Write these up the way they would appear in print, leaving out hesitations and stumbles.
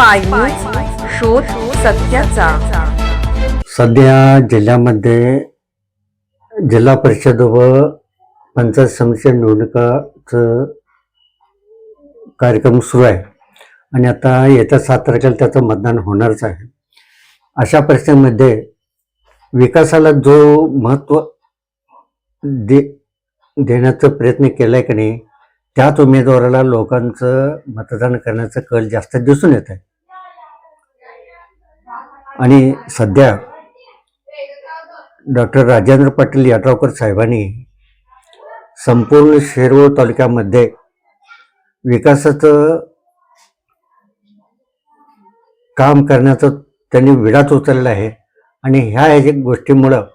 पाय न्यूज, शोध सत्याचा. सध्या जिल्ह्यामध्ये जिल्हा परिषद व पंचायत समिती निवडणुकाचं कार्यक्रम सुरू आहे आणि आता येत्या 7 तारखेला त्याचं मतदान होणारच आहे. अशा परिस्थितीमध्ये विकासाला जो महत्त्व देण्याचा प्रयत्न केला आहे की नाही, त्याच उमेदवाराला लोकांचं मतदान करण्याचा कल जास्त दिसून येत आहे. आणि सध्या डॉक्टर राजेंद्र पाटील यड्रावकर साहेबांनी संपूर्ण शिरवळ तालुक्यामध्ये विकासाचं काम करण्याचं त्यांनी विडाच उचललेला आहे आणि ह्या गोष्टीमुळं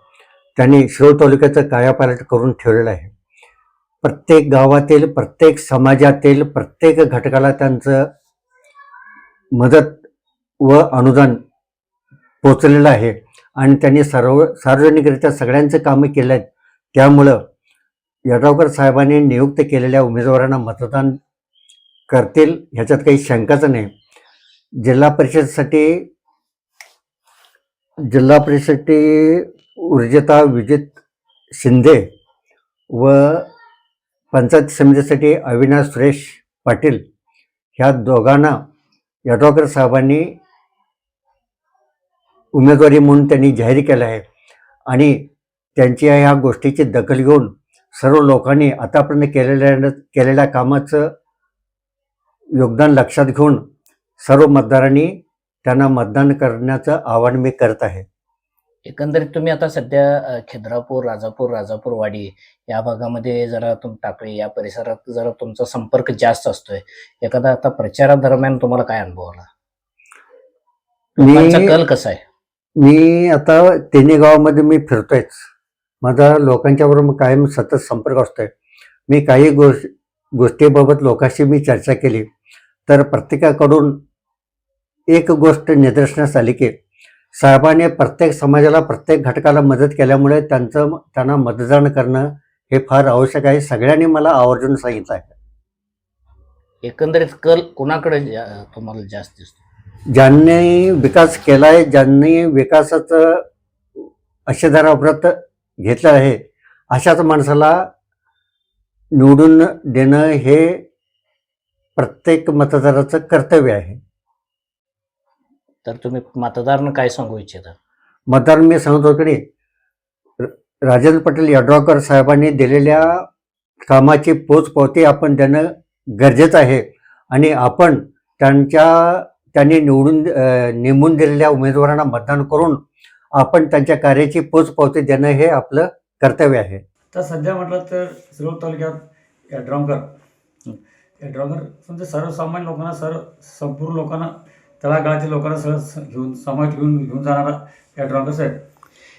त्यांनी शिरवळ तालुक्याचं कायापालट करून ठेवलेलं आहे. प्रत्येक गावातील, प्रत्येक समाजातील, प्रत्येक घटकाला त्यांचं मदत व अनुदान पोचलेलं आहे आणि त्यांनी सार्वजनिकरित्या सगळ्यांचे कामं केले आहेत. त्यामुळं यड्रावकर साहेबांनी नियुक्त केलेल्या उमेदवारांना मतदान करतील ह्याच्यात काही शंकाच नाही. जिल्हा परिषदेसाठी ऊर्जिता विजित शिंदे व पंचायत समितीसाठी अविनाश सुरेश पाटील ह्या दोघांना यड्रावकर साहेबांनी उमेदवारी म्हणून त्यांनी जाहीर केलं आहे आणि त्यांची ह्या गोष्टीची दखल घेऊन सर्व लोकांनी आतापर्यंत केलेल्या कामाचं योगदान लक्षात घेऊन सर्व मतदारांनी त्यांना मतदान करण्याचं आवाहन मी करत आहे. एकंदरीत तुम्ही आता सध्या खिद्रापूर, राजापूरवाडी या भागामध्ये जरा टाकळी या परिसरात जरा तुमचा संपर्क जास्त असतोय. एखादा आता प्रचारादरम्यान तुम्हाला काय अनुभव आला? लोकांचा कल कसा आहे? मी आता तिन्ही गावामध्ये मी फिरतोयच. माझा लोकांच्याबरोबर कायम सतत संपर्क असतोय. मी काही गोष्टीबाबत लोकांशी मी चर्चा केली तर प्रत्येकाकडून एक गोष्ट निदर्शनास आली की साहेबांनी प्रत्येक समाजाला, प्रत्येक घटकाला मदत केल्यामुळे त्यांना मतदान करणं हे फार आवश्यक आहे. सगळ्यांनी मला आवर्जून सांगितलं आहे. एकंदरीत कल कुणाकडे तुम्हाला जास्त दिसतो? ज्यांनी विकास केला आहे, ज्यांनी विकासाचं अक्षराव्रत घेतलं आहे, अशाच माणसाला निवडून देणं हे प्रत्येक मतदाराचं कर्तव्य आहे. तर तुम्ही मतदारांना काय सांगू इच्छिता? मतदार मी सांगतो की राजेंद्र पाटील यड्रावकर साहेबांनी दिलेल्या कामाची पोचपावती आपण देणं गरजेचं आहे आणि आपण त्यांनी नेमून दिलेल्या उमेदवारांना मतदान करून आपण त्यांच्या कार्याची पोचपावती देणं हे आपलं कर्तव्य आहे. तर सध्या म्हटलं तर शिरोळ तालुक्यात यड्रावकर म्हणजे सर्वसामान्य लोकांना, संपूर्ण लोकांना, तळागाळातील लोकांना समाज घेऊन जाणारा यड्रावकर साहेब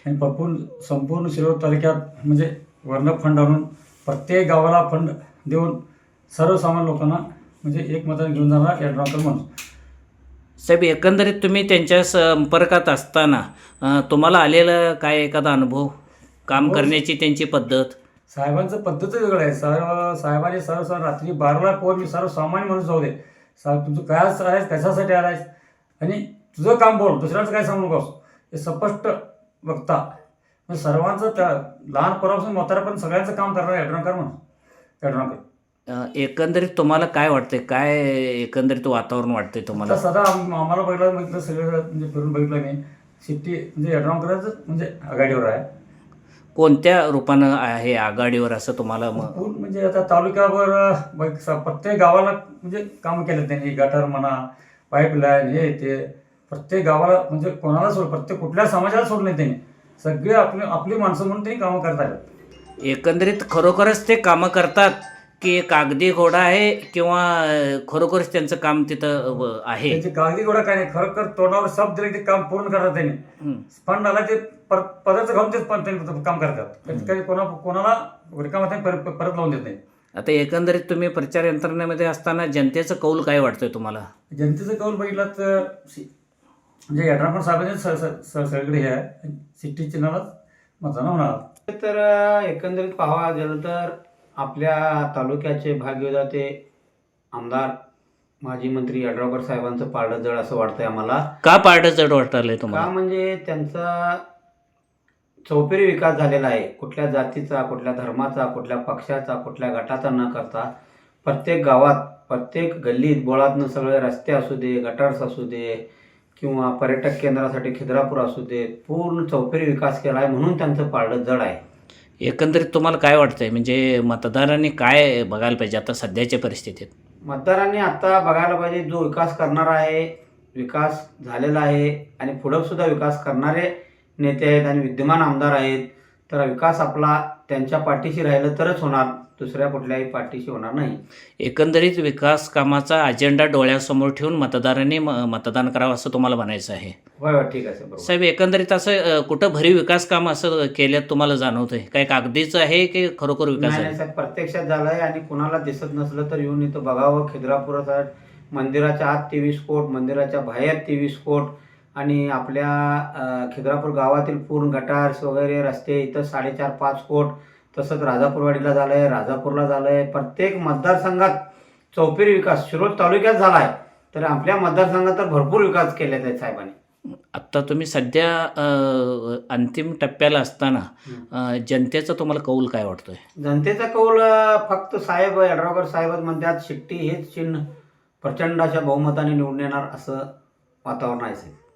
आणि संपूर्ण शिरोळ तालुक्यात म्हणजे वर्ण फंड आणून प्रत्येक गावाला फंड देऊन सर्वसामान्य लोकांना म्हणजे एक मताने घेऊन जाणारा यड्रावकर माणूस साहेब. एकंदरीत तुम्ही त्यांच्या संपर्कात असताना तुम्हाला आलेला काय एखादा अनुभव, काम करण्याची त्यांची पद्धत? साहेबांचं पद्धतच वेगळं आहे. साहेबांनी रात्री 12ला पोर मी सर्वसामान्य माणूस जाऊ दे, तुझं काय आहेस, कशासाठी आलायस आणि तुझं काम बोल, दुसऱ्याचं काय सांगू नकोस, हे स्पष्ट बघता. म्हणजे सर्वांचं लहान पोरापासून म्हाताऱ्यापर्यंत सगळ्यांचं काम करणार यड्रावकर म्हणून यड्रावकर. एकंदरीत तुम्हाला काय वाटतंय, काय एकंदरीत वातावरण वाटतंय तुम्हाला? सदा आम्हाला बघितलं सगळं म्हणजे फिरून बघितलं मी सिटी म्हणजे यड्रावकरच म्हणजे आघाडीवर आहे. कोणत्या रूपानं आहे आघाडीवर असं तुम्हाला? म्हणजे आता तालुक्यावर प्रत्येक गावाला म्हणजे कामं केलं त्यांनी. गटर म्हणा, पाईपलाईन, हे ते प्रत्येक गावाला म्हणजे कोणाला प्रत्येक कुठल्या समाजाला सोडलं नाही त्यांनी. सगळे आपली माणसं म्हणून त्यांनी कामं करतात. एकंदरीत खरोखरच ते कामं करतात की कागदी घोडा आहे किंवा खरोखरच त्यांचं काम तिथं आहे? त्यांची कागदी घोडा काय नाही, खरोखर तोंडावर शब्द दिले ते काम पूर्ण करतात त्यांनी. फंड आला ते पदार्थ घालून तेच त्यांनी काम करतात. काही कोणाला रिकामा परत लावून देत नाही. आता एकंदरीत तुम्ही प्रचार यंत्रणेमध्ये असताना जनतेचं कौल काय वाटतंय तुम्हाला? जनतेचं कौल बघितलं तर म्हणजे यड्रावकर साहेबांचे सगळीकडे हे आहे, सिटी चिन्हालाच मतदान होणार. तर एकंदरीत पाहावा गेलं तर आपल्या तालुक्याचे भाग्यविधाते आमदार माजी मंत्री यड्रावकर साहेबांचं पारडं जड असं वाटतंय आम्हाला. का पारडं जड वाटायलंय का तुम्हाला? म्हणजे त्यांचा चौपेरी विकास झालेला आहे. कुठल्या जातीचा, कुठल्या धर्माचा, कुठल्या पक्षाचा, कुठल्या गटाचा न करता प्रत्येक गावात, प्रत्येक गल्लीत बोळातनं सगळे रस्ते असू दे, गटार्स असू दे किंवा पर्यटक केंद्रासाठी खिद्रापूर असू दे, पूर्ण चौपेरी विकास केला आहे, म्हणून त्यांचं पारडं जड आहे. एकंदरीत तुम्हाला काय वाटतंय, म्हणजे मतदारांनी काय बघायला पाहिजे आता सध्याच्या परिस्थितीत? मतदारांनी आता बघायला पाहिजे, जो विकास करणारा आहे, विकास झालेला आहे आणि पुढं सुद्धा विकास करणारे नेते आहेत आणि विद्यमान आमदार आहेत. तर विकास आपला त्यांच्या पाठीशी राहिलं तरच होणार, दुसऱ्या कुठल्याही पाठीशी होणार नाही. एकंदरीत विकास कामाचा अजेंडा डोळ्यासमोर ठेवून मतदारांनी मतदान करावं असं तुम्हाला म्हणायचं आहे. होय होय, ठीक आहे सर, बरोबर. साहेब, एकंदरीत असं कुठं भरीव विकास काम असं केल्यात तुम्हाला जाणवतंय? काय कागदीचं आहे की खरोखर विकास नाही आहे? नाही साहेब, प्रत्यक्षात झालं आहे आणि कुणाला दिसत नसलं तर येऊन इथं बघावं. खिद्रापुराचा मंदिराच्या आत 23 कोट, मंदिराच्या बाहेर 23 कोट आणि आपल्या खिद्रापूर गावातील पूर्ण गटार्स वगैरे रस्ते इथं 4.5-5 कोट. तसंच राजापूरवाडीला झालं आहे, राजापूरला झालं आहे. प्रत्येक मतदारसंघात चौपेरी विकास शिरोळ तालुक्यात झाला आहे. तर आपल्या मतदारसंघात तर भरपूर विकास केलेला आहे साहेबांनी. आत्ता तुम्ही सध्या अंतिम टप्प्याला असताना जनतेचा तुम्हाला कौल काय वाटतोय? जनतेचा कौल फक्त साहेब यड्रावकर साहेबच म्हणतात, शिट्टी हेच चिन्ह प्रचंड अशा बहुमताने निवडून येणार असं वातावरण आहे साहेब.